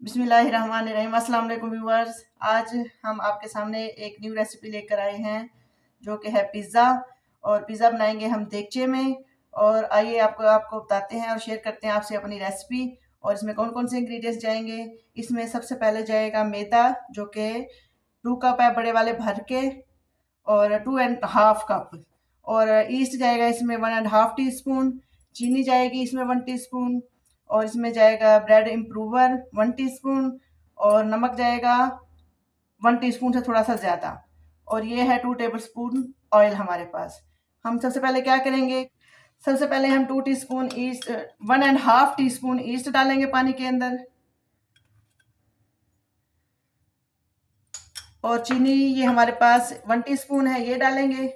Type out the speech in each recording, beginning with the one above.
बिस्मिल्लाहिर्रहमानिर्रहीम। अस्सलाम वालेकुम व्यूअर्स। आज हम आपके सामने एक न्यू रेसिपी लेकर आए हैं जो कि है पिज़्ज़ा। और पिज़्ज़ा बनाएंगे हम देगचे में। और आइए आपको आपको बताते हैं और शेयर करते हैं आपसे अपनी रेसिपी। और इसमें कौन कौन से इंग्रेडिएंट्स जाएंगे। इसमें सबसे पहले जाएगा मैदा जो कि 2 कप है बड़े वाले भर के, और 2.5 कप। और ईस्ट जाएगा इसमें 1.5 टीस्पून। चीनी जाएगी इसमें 1 टीस्पून। और इसमें जाएगा ब्रेड इम्प्रूवर 1 टीस्पून। और नमक जाएगा 1 टीस्पून से थोड़ा सा ज़्यादा। और ये है 2 टेबल स्पून ऑयल हमारे पास। हम सबसे पहले क्या करेंगे, सबसे पहले हम 2 टीस्पून ईस्ट 1.5 टीस्पून ईस्ट डालेंगे पानी के अंदर। और चीनी ये हमारे पास 1 टीस्पून है, ये डालेंगे।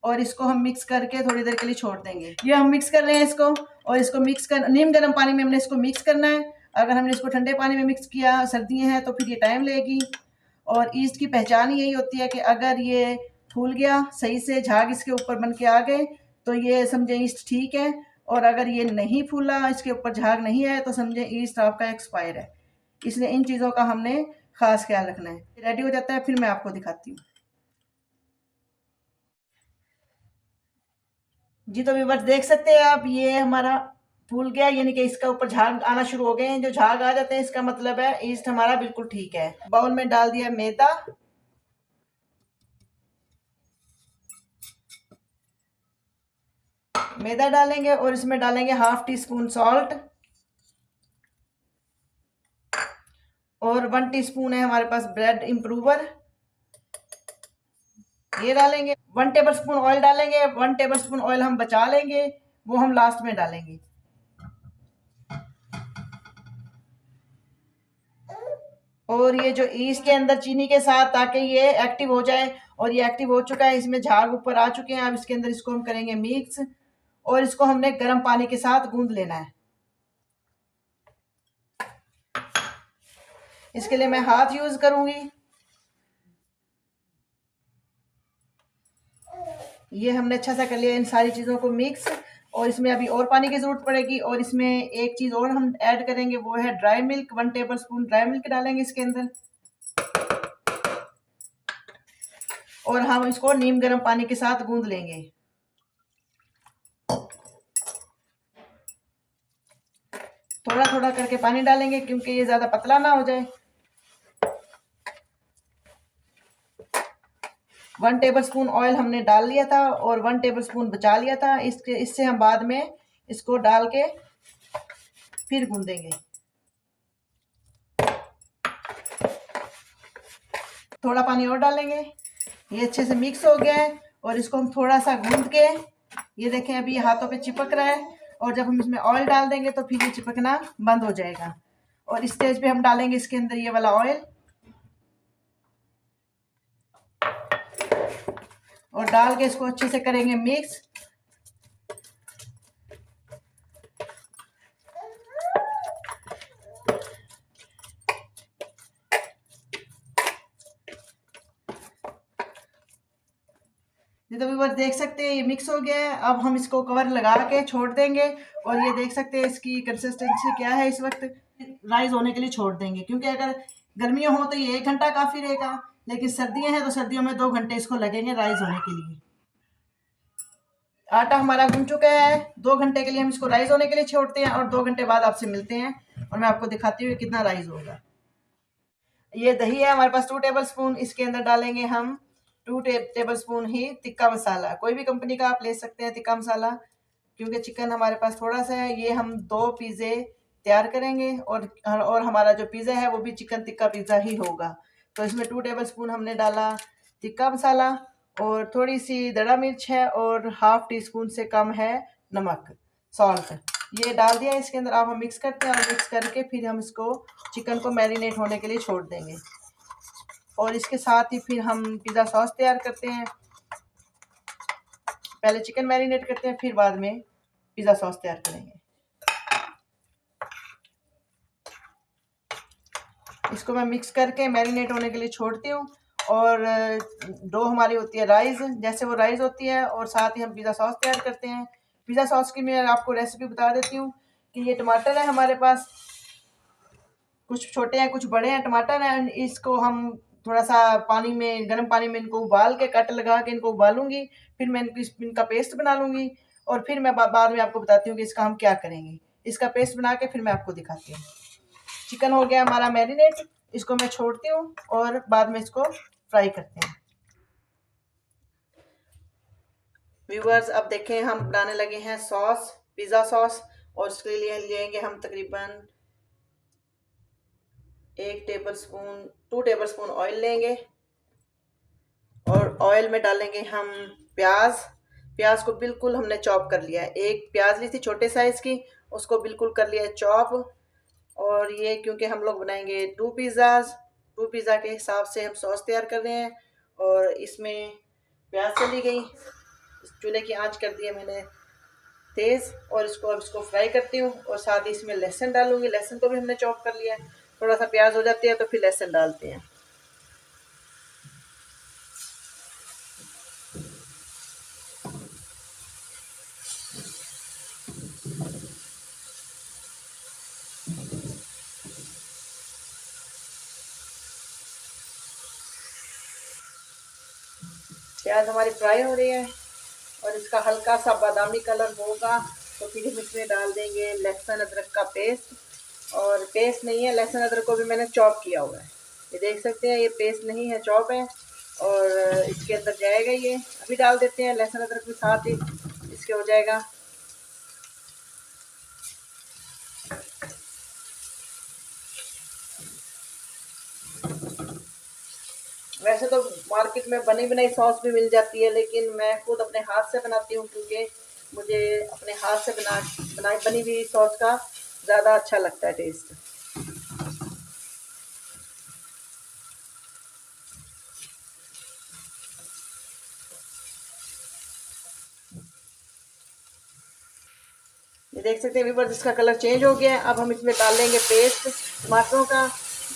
और इसको हम मिक्स करके थोड़ी देर के लिए छोड़ देंगे। ये हम मिक्स कर रहे हैं इसको। और इसको मिक्स कर नीम गर्म पानी में हमने इसको मिक्स करना है। अगर हमने इसको ठंडे पानी में मिक्स किया, सर्दियाँ हैं, तो फिर ये टाइम लेगी। और ईस्ट की पहचान यही होती है कि अगर ये फूल गया सही से, झाग इसके ऊपर बन के आ गए, तो ये समझे ईस्ट ठीक है। और अगर ये नहीं फूला, इसके ऊपर झाग नहीं आया, तो समझे ईस्ट आपका एक्सपायर है। इसलिए इन चीज़ों का हमने खास ख्याल रखना है। रेडी हो जाता है फिर मैं आपको दिखाती हूँ। जी तो व्यूअर्स देख सकते हैं आप, ये हमारा फूल गया, यानी कि इसका ऊपर झाग आना शुरू हो गए हैं। जो झाग आ जाते हैं इसका मतलब है ईस्ट हमारा बिल्कुल ठीक है। बाउल में डाल दिया मैदा। मैदा डालेंगे और इसमें डालेंगे 1/2 टीस्पून सॉल्ट। और 1 टीस्पून है हमारे पास ब्रेड इम्प्रूवर, ये डालेंगे। 1 टेबल स्पून ऑयल डालेंगे। 1 टेबल स्पून ऑयल हम बचा लेंगे, वो हम लास्ट में डालेंगे। और ये जो ईस्ट के अंदर चीनी के साथ, ताकि ये एक्टिव हो जाए। और ये एक्टिव हो चुका है, इसमें झाग ऊपर आ चुके हैं। अब इसके अंदर इसको हम करेंगे मिक्स। और इसको हमने गर्म पानी के साथ गूंद लेना है। इसके लिए मैं हाथ यूज करूंगी। ये हमने अच्छा सा कर लिया इन सारी चीज़ों को मिक्स। और इसमें अभी और पानी की ज़रूरत पड़ेगी। और इसमें एक चीज़ और हम ऐड करेंगे, वो है dry milk. 1 table spoon dry milk डालेंगे इसके अंदर। और हम इसको नीम गर्म पानी के साथ गूंद लेंगे। थोड़ा थोड़ा करके पानी डालेंगे क्योंकि ये ज़्यादा पतला ना हो जाए। 1 टेबल स्पून ऑयल हमने डाल लिया था और 1 टेबल स्पून बचा लिया था। इससे हम बाद में इसको डाल के फिर गूंदेंगे। थोड़ा पानी और डालेंगे। ये अच्छे से मिक्स हो गया है। और इसको हम थोड़ा सा गूंद के, ये देखें अभी ये हाथों पे चिपक रहा है। और जब हम इसमें ऑयल डाल देंगे तो फिर ये चिपकना बंद हो जाएगा। और इस स्टेज पे हम डालेंगे इसके अंदर ये वाला ऑयल। और डाल के इसको अच्छे से करेंगे मिक्स। ये तो व्यूअर्स देख सकते हैं ये मिक्स हो गया है। अब हम इसको कवर लगा के छोड़ देंगे। और ये देख सकते हैं इसकी कंसिस्टेंसी क्या है। इस वक्त राइज होने के लिए छोड़ देंगे, क्योंकि अगर गर्मियाँ हो तो ये 1 घंटा काफ़ी रहेगा। लेकिन सर्दियाँ हैं तो सर्दियों में 2 घंटे इसको लगेंगे राइज होने के लिए। आटा हमारा गूंद चुका है। 2 घंटे के लिए हम इसको राइज होने के लिए छोड़ते हैं। और 2 घंटे बाद आपसे मिलते हैं और मैं आपको दिखाती हूँ कितना राइज होगा। ये दही है हमारे पास 2 टेबल स्पून। इसके अंदर डालेंगे हम 2 टेबल स्पून ही तिक्का मसाला। कोई भी कंपनी का आप ले सकते हैं तिक्का मसाला, क्योंकि चिकन हमारे पास थोड़ा सा है। ये हम 2 पिज़्ज़े तैयार करेंगे। और हमारा जो पिज़्ज़ा है वो भी चिकन टिक्का पिज़्ज़ा ही होगा। तो इसमें 2 टेबल स्पून हमने डाला तिक्का मसाला। और थोड़ी सी दड़ा मिर्च है और 1/2 टीस्पून से कम है नमक, सॉल्ट। ये डाल दिया इसके अंदर। अब हम मिक्स करते हैं और मिक्स करके फिर हम इसको चिकन को मैरिनेट होने के लिए छोड़ देंगे। और इसके साथ ही फिर हम पिज़्ज़ा सॉस तैयार करते हैं। पहले चिकन मैरिनेट करते हैं, फिर बाद में पिज़्ज़ा सॉस तैयार करेंगे। इसको मैं मिक्स करके मैरिनेट होने के लिए छोड़ती हूँ। और डो हमारी होती है राइस, जैसे वो राइस होती है। और साथ ही हम पिज़्ज़ा सॉस तैयार करते हैं। पिज़्ज़ा सॉस की मैं आपको रेसिपी बता देती हूँ कि ये टमाटर है हमारे पास, कुछ छोटे हैं कुछ बड़े हैं टमाटर हैं। इसको हम थोड़ा सा पानी में, गर्म पानी में इनको उबाल के, कट लगा के इनको उबालूंगी, फिर मैं इनका पेस्ट बना लूंगी और फिर मैं बाद में आपको बताती हूँ कि इसका हम क्या करेंगे। इसका पेस्ट बना के फिर मैं आपको दिखाती हूँ। चिकन हो गया हमारा मैरिनेट, इसको मैं छोड़ती हूँ और बाद में इसको फ्राई करते हैं। व्यूवर्स अब देखें हम बनाने लगे हैं सॉस, पिज़्ज़ा सॉस, और उसके लिए लेंगे हम तकरीबन 2 टेबल स्पून ऑयल लेंगे और ऑयल में डालेंगे हम प्याज। प्याज को बिल्कुल हमने चॉप कर लिया है। एक प्याज ली थी छोटे साइज की, उसको बिल्कुल कर लिया है चॉप। और ये क्योंकि हम लोग बनाएंगे 2 पिज़्ज़ा के हिसाब से हम सॉस तैयार कर रहे हैं। और इसमें प्याज चली गई, चूल्हे की आंच कर दी है मैंने तेज़, और इसको फ्राई करती हूँ। और साथ ही इसमें लहसुन डालूंगी, लहसुन को भी हमने चॉप कर लिया है। थोड़ा सा प्याज हो जाती है तो फिर लहसुन डालते हैं। प्याज हमारी फ्राई हो रही है और इसका हल्का सा बादामी कलर होगा तो फिर हम इसमें डाल देंगे लहसुन अदरक का पेस्ट। और पेस्ट नहीं है, लहसुन अदरक को भी मैंने चॉप किया हुआ है। ये देख सकते हैं, ये पेस्ट नहीं है, चॉप है। और इसके अंदर जाएगा, ये अभी डाल देते हैं लहसुन अदरक के साथ ही इसके हो जाएगा। वैसे तो मार्केट में बनी बनाई सॉस भी मिल जाती है, लेकिन मैं खुद अपने हाथ से बनाती हूँ क्योंकि मुझे अपने हाथ से बनाई बनी हुई सॉस का ज़्यादा अच्छा लगता है टेस्ट। ये देख सकते हैं व्यूअर्स, इसका कलर चेंज हो गया है। अब हम इसमें डाल लेंगे पेस्ट टमाटरों का,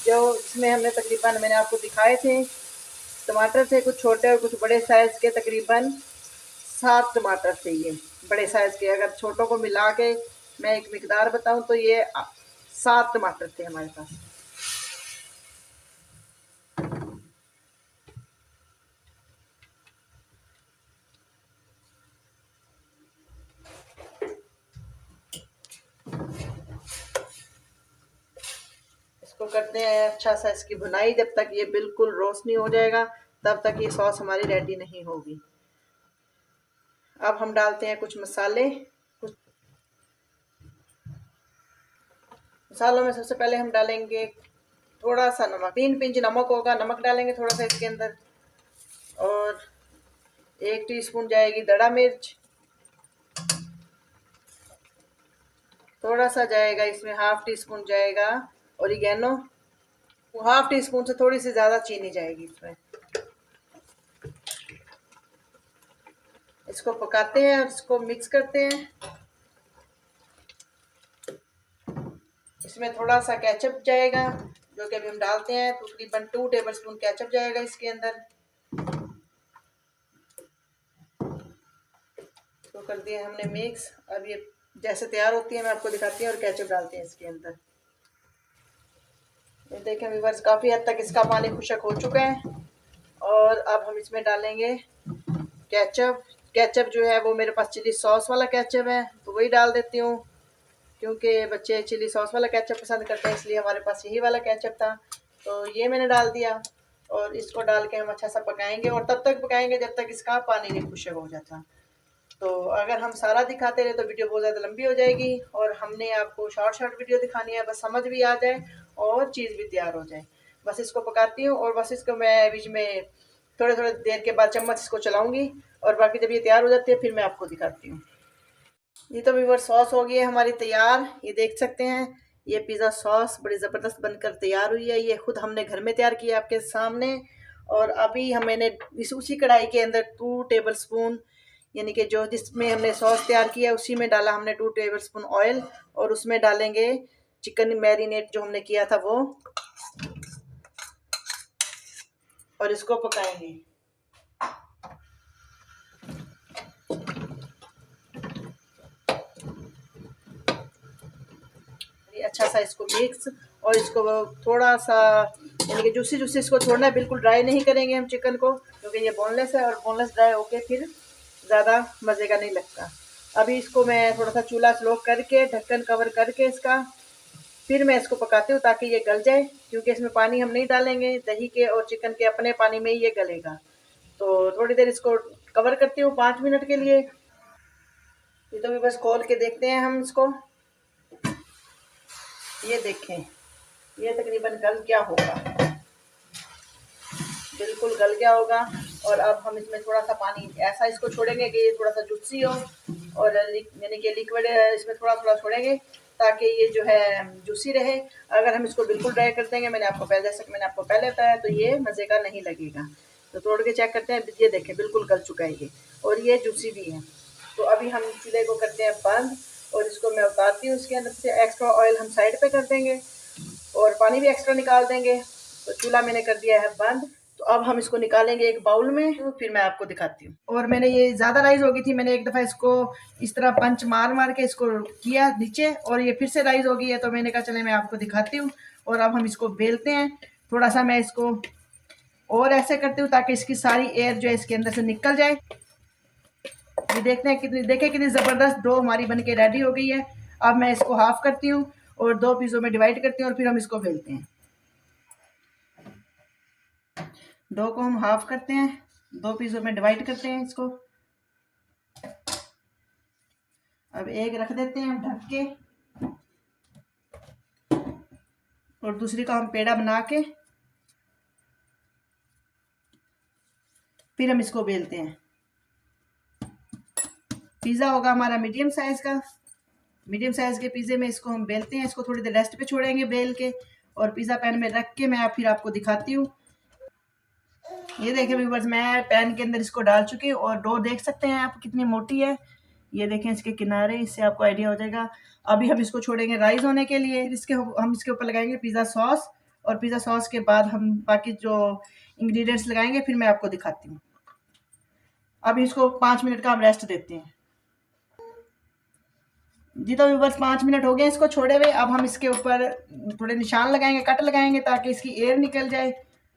जो इसमें हमने तकरीबन, मैंने आपको दिखाए थे टमाटर थे, कुछ छोटे और कुछ बड़े साइज़ के, तकरीबन 7 टमाटर थे ये बड़े साइज़ के। अगर छोटों को मिला के मैं एक मिकदार बताऊं तो ये 7 टमाटर थे हमारे पास। इसको करते हैं अच्छा सा इसकी भुनाई, जब तक ये बिल्कुल रोस्ट नहीं हो जाएगा तब तक ये सॉस हमारी रेडी नहीं होगी। अब हम डालते हैं कुछ मसाले। कुछ मसालों में सबसे पहले हम डालेंगे थोड़ा सा नमक, 3 पिंच नमक होगा, नमक डालेंगे थोड़ा सा इसके अंदर। और 1 टीस्पून जाएगी दड़ा मिर्च, थोड़ा सा जाएगा इसमें, हाफ टी स्पून जाएगा ओरिगेनो, हाफ टी स्पून से थोड़ी सी ज़्यादा चीनी जाएगी इसमें। इसको पकाते हैं और इसको मिक्स करते हैं। इसमें थोड़ा सा केचप जाएगा जो कि अभी हम डालते हैं, तकरीबन 2 टेबल स्पून केचप जाएगा इसके अंदर। तो कर दिया हमने मिक्स। अब ये जैसे तैयार होती है मैं आपको दिखाती हूँ, और केचप डालते हैं इसके अंदर। ये देखें व्यूअर्स, काफ़ी हद तक इसका पानी खुशक हो चुका है। और अब हम इसमें डालेंगे केचप। केचप जो है वो मेरे पास चिली सॉस वाला केचप है, तो वही डाल देती हूँ क्योंकि बच्चे चिली सॉस वाला केचप पसंद करते हैं, इसलिए हमारे पास यही वाला केचप था, तो ये मैंने डाल दिया। और इसको डाल के हम अच्छा सा पकाएंगे, और तब तक पकाएंगे जब तक इसका पानी नहीं खुशक हो जाता। तो अगर हम सारा दिखाते रहे तो वीडियो बहुत ज़्यादा लंबी हो जाएगी, और हमने आपको शॉर्ट शॉर्ट वीडियो दिखानी है, बस समझ भी आ जाए और चीज़ भी तैयार हो जाए। बस इसको पकाती हूँ और बस इसको मैं बीच में थोड़े थोड़े देर के बाद चम्मच इसको चलाऊंगी, और बाकी जब ये तैयार हो जाती है फिर मैं आपको दिखाती हूँ। ये तो व्यूअर सॉस हो गई है हमारी तैयार। ये देख सकते हैं, ये पिज़्ज़ा सॉस बड़ी ज़बरदस्त बनकर तैयार हुई है। ये खुद हमने घर में तैयार किया आपके सामने। और अभी मैंने उसी कढ़ाई के अंदर 2 टेबल स्पून, यानी कि जो जिसमें हमने सॉस तैयार किया उसी में डाला हमने 2 टेबल स्पून ऑयल, और उसमें डालेंगे चिकन मैरिनेट जो हमने किया था वो, और इसको पकाएंगे। अच्छा सा इसको मिक्स और इसको थोड़ा सा यानी कि जूसी जूसी इसको छोड़ना है, बिल्कुल ड्राई नहीं करेंगे हम चिकन को, क्योंकि ये बोनलेस है और बोनलेस ड्राई होके फिर ज़्यादा मज़े का नहीं लगता। अभी इसको मैं थोड़ा सा चूल्हा स्लो करके ढक्कन कवर करके इसका फिर मैं इसको पकाती हूँ ताकि ये गल जाए, क्योंकि इसमें पानी हम नहीं डालेंगे, दही के और चिकन के अपने पानी में ही ये गलेगा। तो थोड़ी देर इसको कवर करती हूँ 5 मिनट के लिए। ये तो भी बस खोल के देखते हैं हम इसको। ये देखें, ये तकरीबन गल गया होगा, बिल्कुल गल गया होगा। और अब हम इसमें थोड़ा सा पानी ऐसा इसको छोड़ेंगे कि ये थोड़ा सा जुस्सी हो, और यानी कि लिक्विड इसमें थोड़ा थोड़ा छोड़ेंगे ताकि ये जो है जूसी रहे। अगर हम इसको बिल्कुल ड्राई कर देंगे, जैसे कि मैंने आपको पहले बताया, तो ये मज़े का नहीं लगेगा। तो तोड़ के चेक करते हैं, ये देखें बिल्कुल गल चुका है ये, और ये जूसी भी है। तो अभी हम चूल्हे को करते हैं बंद, और इसको मैं उतारती हूँ। इसके अंदर से एक्स्ट्रा ऑयल हम साइड पे कर देंगे और पानी भी एक्स्ट्रा निकाल देंगे। तो चूल्हा मैंने कर दिया है बंद। तो अब हम इसको निकालेंगे एक बाउल में, तो फिर मैं आपको दिखाती हूँ। और मैंने ये ज़्यादा राइस हो गई थी, मैंने एक दफ़ा इसको इस तरह पंच मार मार के इसको किया नीचे, और ये फिर से राइस हो गई है। तो मैंने कहा चले मैं आपको दिखाती हूँ। और अब हम इसको बेलते हैं। थोड़ा सा मैं इसको और ऐसे करती हूँ ताकि इसकी सारी एयर जो है इसके अंदर से निकल जाए। ये देखते हैं कितनी ज़बरदस्त डो हमारी बन के रेडी हो गई है। अब मैं इसको हाफ करती हूँ और 2 पीसों में डिवाइड करती हूँ, और फिर हम इसको बेलते हैं। डो को हम हाफ करते हैं, 2 पीसों में डिवाइड करते हैं इसको। अब एक रख देते हैं ढक के, और दूसरी का हम पेड़ा बना के फिर हम इसको बेलते हैं। पिज़्ज़ा होगा हमारा मीडियम साइज़ का। मीडियम साइज़ के पिज़्ज़े में इसको हम बेलते हैं। इसको थोड़ी देर रेस्ट पे छोड़ेंगे बेल के, और पिज़्ज़ा पैन में रख के मैं फिर आपको दिखाती हूँ। ये देखिए व्यूअर्स, मैं पैन के अंदर इसको डाल चुकी हूँ, और डो देख सकते हैं आप कितनी मोटी है। ये देखें इसके किनारे, इससे आपको आइडिया हो जाएगा। अभी हम इसको छोड़ेंगे राइस होने के लिए। हम इसके ऊपर लगाएंगे पिज़्ज़ा सॉस, और पिज़्ज़ा सॉस के बाद हम बाकी जो इंग्रेडिएंट्स लगाएंगे फिर मैं आपको दिखाती हूँ। अभी इसको 5 मिनट का हम रेस्ट देते हैं। जी तो बस 5 मिनट हो गए इसको छोड़े हुए। अब हम इसके ऊपर थोड़े निशान लगाएंगे, कट लगाएंगे ताकि इसकी एयर निकल जाए।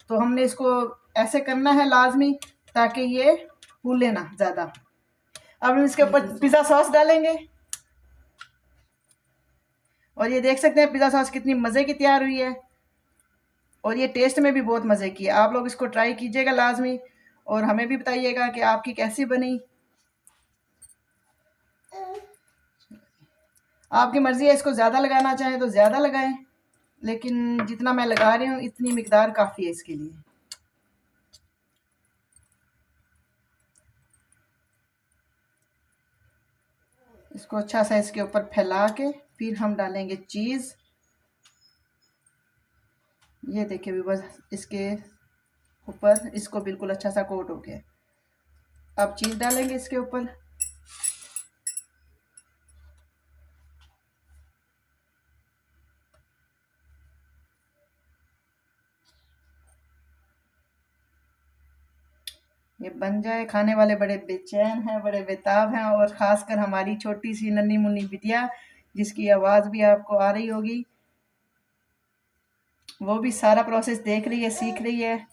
तो हमने इसको ऐसे करना है लाजमी, ताकि ये फूले ना ज़्यादा। अब हम इसके ऊपर पिज़्ज़ा सॉस डालेंगे, और ये देख सकते हैं पिज़्ज़ा सॉस कितनी मज़े की तैयार हुई है, और ये टेस्ट में भी बहुत मज़े की है। आप लोग इसको ट्राई कीजिएगा लाजमी, और हमें भी बताइएगा कि आपकी कैसी बनी। आपकी मर्ज़ी है, इसको ज़्यादा लगाना चाहें तो ज़्यादा लगाएं, लेकिन जितना मैं लगा रही हूँ इतनी मिकदार काफ़ी है इसके लिए। इसको अच्छा सा इसके ऊपर फैला के फिर हम डालेंगे चीज़। ये देखिए भी बस इसके ऊपर इसको बिल्कुल अच्छा सा कोट हो गया। अब चीज़ डालेंगे इसके ऊपर। ये बन जाए, खाने वाले बड़े बेचैन हैं, बड़े बेताब हैं, और ख़ासकर हमारी छोटी सी नन्ही मुन्नी बिटिया, जिसकी आवाज़ भी आपको आ रही होगी, वो भी सारा प्रोसेस देख रही है, सीख रही है।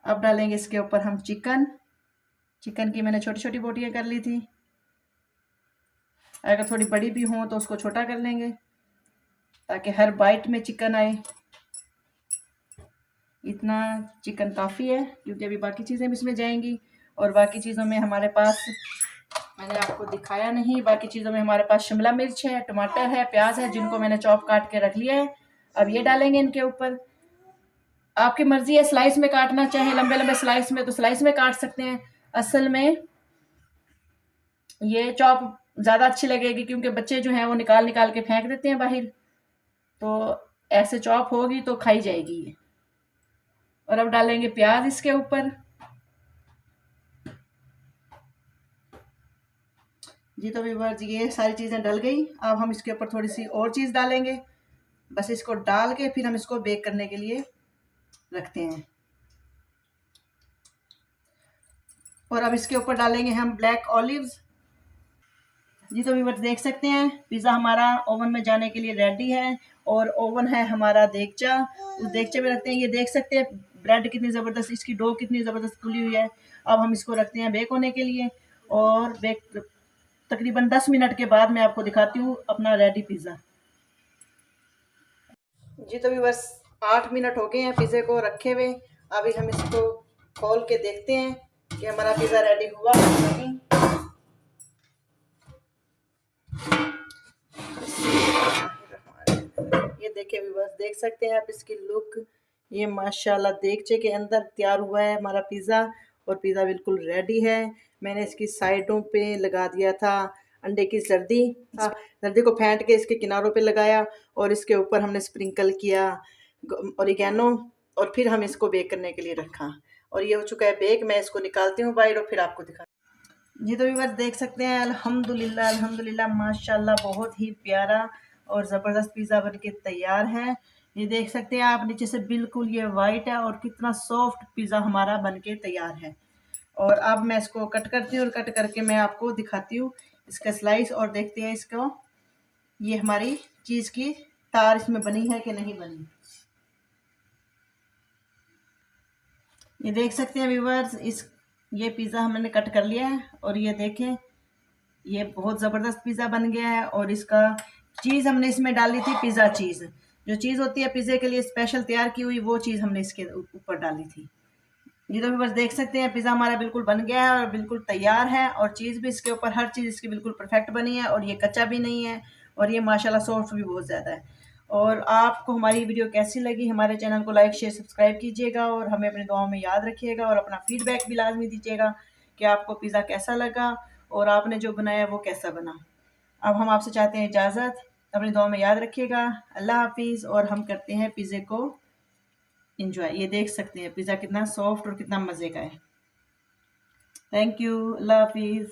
अब डालेंगे इसके ऊपर हम चिकन। चिकन की मैंने छोटी छोटी बोटियाँ कर ली थी, अगर थोड़ी बड़ी भी हों तो उसको छोटा कर लेंगे ताकि हर बाइट में चिकन आए। इतना चिकन काफ़ी है, क्योंकि अभी बाकी चीज़ें भी इसमें जाएंगी, और बाकी चीज़ों में हमारे पास मैंने आपको दिखाया नहीं। बाकी चीज़ों में हमारे पास शिमला मिर्च है, टमाटर है, प्याज है, जिनको मैंने चॉप काट के रख लिया है। अब ये डालेंगे इनके ऊपर। आपकी मर्ज़ी है, स्लाइस में काटना चाहें लंबे लंबे स्लाइस में तो स्लाइस में काट सकते हैं। असल में ये चॉप ज़्यादा अच्छी लगेगी, क्योंकि बच्चे जो हैं वो निकाल निकाल के फेंक देते हैं बाहर, तो ऐसे चॉप होगी तो खाई जाएगी ये। और अब डालेंगे प्याज इसके ऊपर। जी तो व्यूअर्स, ये सारी चीज़ें डल गई। अब हम इसके ऊपर थोड़ी सी और चीज़ डालेंगे। बस इसको डाल के फिर हम इसको बेक करने के लिए रखते हैं। और अब इसके ऊपर डालेंगे हम ब्लैक ऑलिव्स। जी तो व्यूअर्स देख सकते हैं पिज़्ज़ा हमारा ओवन में जाने के लिए रेडी है और ओवन है हमारा देगचा, उस देगचे में रखते हैं। ये देख सकते हैं ब्रेड कितनी ज़बरदस्त, इसकी डो कितनी ज़बरदस्त फूली हुई है। अब हम इसको रखते हैं बेक होने के लिए और बेक तकरीबन 10 मिनट के बाद मैं आपको दिखाती हूँ अपना रेडी पिज़्ज़ा। जी तो व्यूअर्स 8 मिनट हो गए हैं पिज़्ज़े को रखे हुए। अभी हम इसको खोल के देखते हैं कि हमारा पिज़्ज़ा रेडी हुआ या नहीं। ये देखिए व्यूअर्स देख सकते हैं आप इसकी लुक, ये माशाल्लाह देगचे के अंदर तैयार हुआ है हमारा पिज़्ज़ा और पिज़्ज़ा बिल्कुल रेडी है। मैंने इसकी साइडों पे लगा दिया था अंडे की जर्दी, जर्दी को फेंट के इसके किनारों पे लगाया और इसके ऊपर हमने स्प्रिंकल किया ओरिगैनो और फिर हम इसको बेक करने के लिए रखा और ये हो चुका है बेक। मैं इसको निकालती हूँ बाहर और फिर आपको दिखा। जी तो व्यूअर्स देख सकते हैं अल्हम्दुलिल्लाह अल्हम्दुलिल्लाह माशाल्लाह बहुत ही प्यारा और ज़बरदस्त पिज़्ज़ा बनके तैयार है। ये देख सकते हैं आप नीचे से बिल्कुल ये वाइट है और कितना सॉफ्ट पिज़्ज़ा हमारा बनके तैयार है। और अब मैं इसको कट करती हूँ और कट करके मैं आपको दिखाती हूँ इसका स्लाइस और देखते हैं इसको ये हमारी चीज़ की तार इसमें बनी है कि नहीं बनी। ये देख सकते हैं व्यूअर्स ये पिज़्ज़ा हमने कट कर लिया है और ये देखें ये बहुत ज़बरदस्त पिज़्ज़ा बन गया है और इसका चीज़ हमने इसमें डाली थी पिज़्ज़ा चीज़, जो चीज़ होती है पिज़्ज़े के लिए स्पेशल तैयार की हुई वो चीज़ हमने इसके ऊपर डाली थी। ये तो बस देख सकते हैं पिज़्ज़ा हमारा बिल्कुल बन गया है और बिल्कुल तैयार है और चीज़ भी इसके ऊपर हर चीज़ इसकी बिल्कुल परफेक्ट बनी है और ये कच्चा भी नहीं है और ये माशाल्लाह सॉफ्ट भी बहुत ज़्यादा है। और आपको हमारी वीडियो कैसी लगी, हमारे चैनल को लाइक शेयर सब्सक्राइब कीजिएगा और हमें अपनी दुआओं में याद रखिएगा और अपना फीडबैक भी लाजमी दीजिएगा कि आपको पिज़्ज़ा कैसा लगा और आपने जो बनाया वो कैसा बना। अब हम आपसे चाहते हैं इजाज़त, अपनी दुआओं में याद रखिएगा। अल्लाह हाफिज़। और हम करते हैं पिज़्ज़े को एंजॉय। ये देख सकते हैं पिज़्ज़ा कितना सॉफ्ट और कितना मज़े का है। Thank you. अल्लाह हाफिज़।